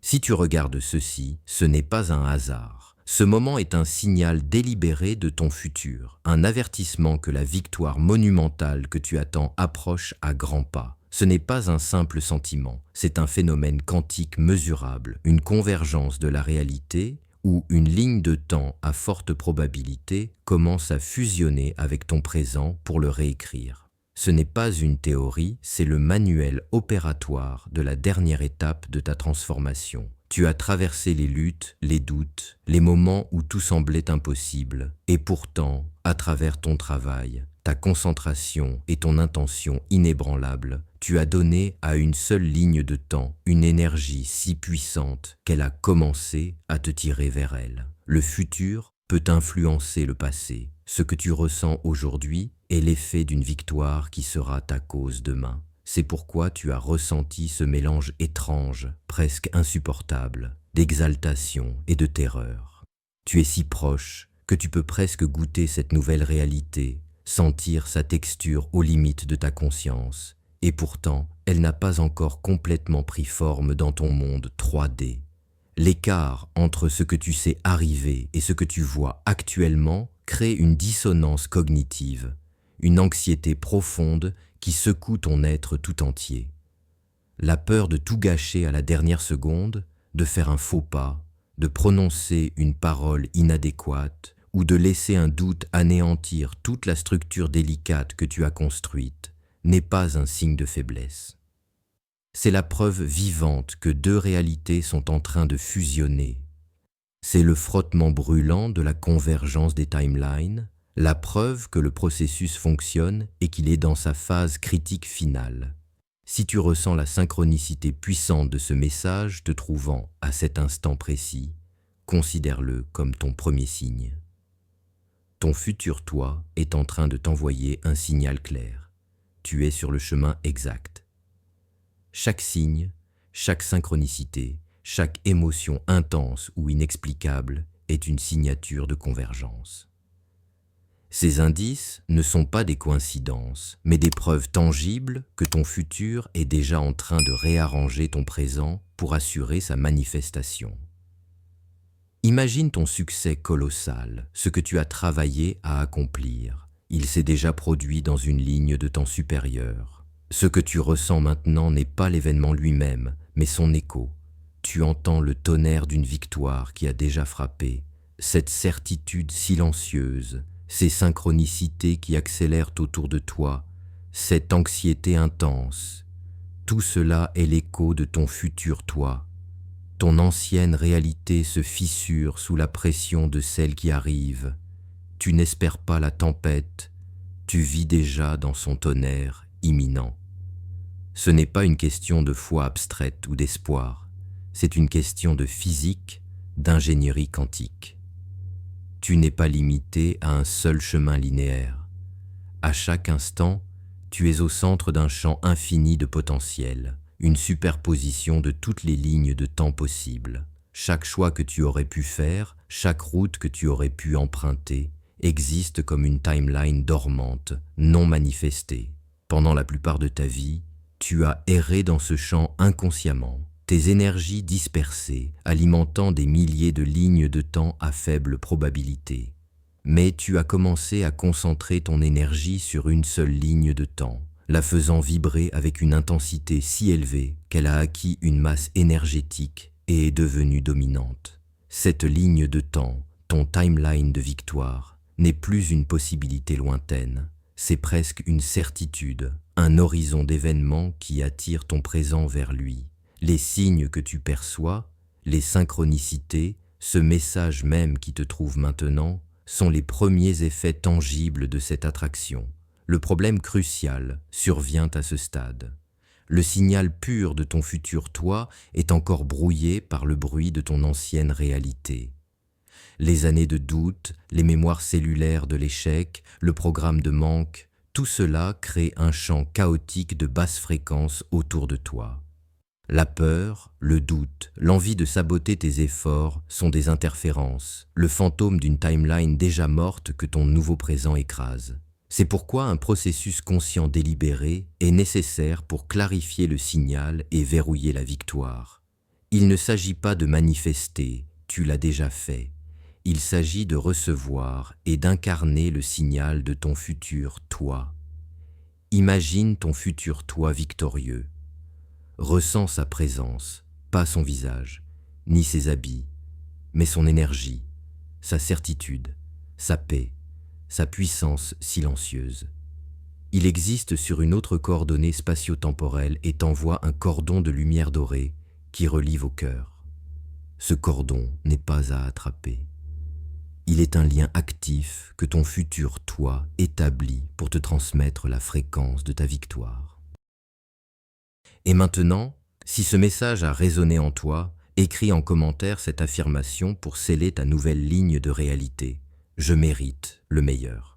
Si tu regardes ceci, ce n'est pas un hasard. Ce moment est un signal délibéré de ton futur, un avertissement que la victoire monumentale que tu attends approche à grands pas. Ce n'est pas un simple sentiment, c'est un phénomène quantique mesurable, une convergence de la réalité où une ligne de temps à forte probabilité commence à fusionner avec ton présent pour le réécrire. Ce n'est pas une théorie, c'est le manuel opératoire de la dernière étape de ta transformation. Tu as traversé les luttes, les doutes, les moments où tout semblait impossible, et pourtant, à travers ton travail, ta concentration et ton intention inébranlable, tu as donné à une seule ligne de temps une énergie si puissante qu'elle a commencé à te tirer vers elle. Le futur peut influencer le passé. Ce que tu ressens aujourd'hui est l'effet d'une victoire qui sera ta cause demain. C'est pourquoi tu as ressenti ce mélange étrange, presque insupportable, d'exaltation et de terreur. Tu es si proche que tu peux presque goûter cette nouvelle réalité, sentir sa texture aux limites de ta conscience, et pourtant, elle n'a pas encore complètement pris forme dans ton monde 3D. L'écart entre ce que tu sais arriver et ce que tu vois actuellement crée une dissonance cognitive, une anxiété profonde qui secoue ton être tout entier. La peur de tout gâcher à la dernière seconde, de faire un faux pas, de prononcer une parole inadéquate ou de laisser un doute anéantir toute la structure délicate que tu as construite, n'est pas un signe de faiblesse. C'est la preuve vivante que deux réalités sont en train de fusionner. C'est le frottement brûlant de la convergence des timelines, la preuve que le processus fonctionne et qu'il est dans sa phase critique finale. Si tu ressens la synchronicité puissante de ce message te trouvant à cet instant précis, considère-le comme ton premier signe. Ton futur toi est en train de t'envoyer un signal clair. Tu es sur le chemin exact. Chaque signe, chaque synchronicité, chaque émotion intense ou inexplicable est une signature de convergence. Ces indices ne sont pas des coïncidences, mais des preuves tangibles que ton futur est déjà en train de réarranger ton présent pour assurer sa manifestation. Imagine ton succès colossal, ce que tu as travaillé à accomplir. Il s'est déjà produit dans une ligne de temps supérieure. Ce que tu ressens maintenant n'est pas l'événement lui-même, mais son écho. Tu entends le tonnerre d'une victoire qui a déjà frappé, cette certitude silencieuse, ces synchronicités qui accélèrent autour de toi, cette anxiété intense. Tout cela est l'écho de ton futur toi. Ton ancienne réalité se fissure sous la pression de celle qui arrive. Tu n'espères pas la tempête, tu vis déjà dans son tonnerre imminent. Ce n'est pas une question de foi abstraite ou d'espoir, c'est une question de physique, d'ingénierie quantique. Tu n'es pas limité à un seul chemin linéaire. À chaque instant, tu es au centre d'un champ infini de potentiel, une superposition de toutes les lignes de temps possibles. Chaque choix que tu aurais pu faire, chaque route que tu aurais pu emprunter, existe comme une timeline dormante, non manifestée. Pendant la plupart de ta vie, tu as erré dans ce champ inconsciemment, tes énergies dispersées, alimentant des milliers de lignes de temps à faible probabilité. Mais tu as commencé à concentrer ton énergie sur une seule ligne de temps, la faisant vibrer avec une intensité si élevée qu'elle a acquis une masse énergétique et est devenue dominante. Cette ligne de temps, ton timeline de victoire, n'est plus une possibilité lointaine, c'est presque une certitude, un horizon d'événements qui attire ton présent vers lui. Les signes que tu perçois, les synchronicités, ce message même qui te trouve maintenant, sont les premiers effets tangibles de cette attraction. Le problème crucial survient à ce stade. Le signal pur de ton futur toi est encore brouillé par le bruit de ton ancienne réalité. Les années de doute, les mémoires cellulaires de l'échec, le programme de manque, tout cela crée un champ chaotique de basse fréquence autour de toi. La peur, le doute, l'envie de saboter tes efforts sont des interférences, le fantôme d'une timeline déjà morte que ton nouveau présent écrase. C'est pourquoi un processus conscient délibéré est nécessaire pour clarifier le signal et verrouiller la victoire. Il ne s'agit pas de manifester, tu l'as déjà fait. Il s'agit de recevoir et d'incarner le signal de ton futur toi. Imagine ton futur toi victorieux. Ressens sa présence, pas son visage, ni ses habits, mais son énergie, sa certitude, sa paix, sa puissance silencieuse. Il existe sur une autre coordonnée spatio-temporelle et t'envoie un cordon de lumière dorée qui relie vos cœurs. Ce cordon n'est pas à attraper. Il est un lien actif que ton futur toi établit pour te transmettre la fréquence de ta victoire. Et maintenant, si ce message a résonné en toi, écris en commentaire cette affirmation pour sceller ta nouvelle ligne de réalité. Je mérite le meilleur.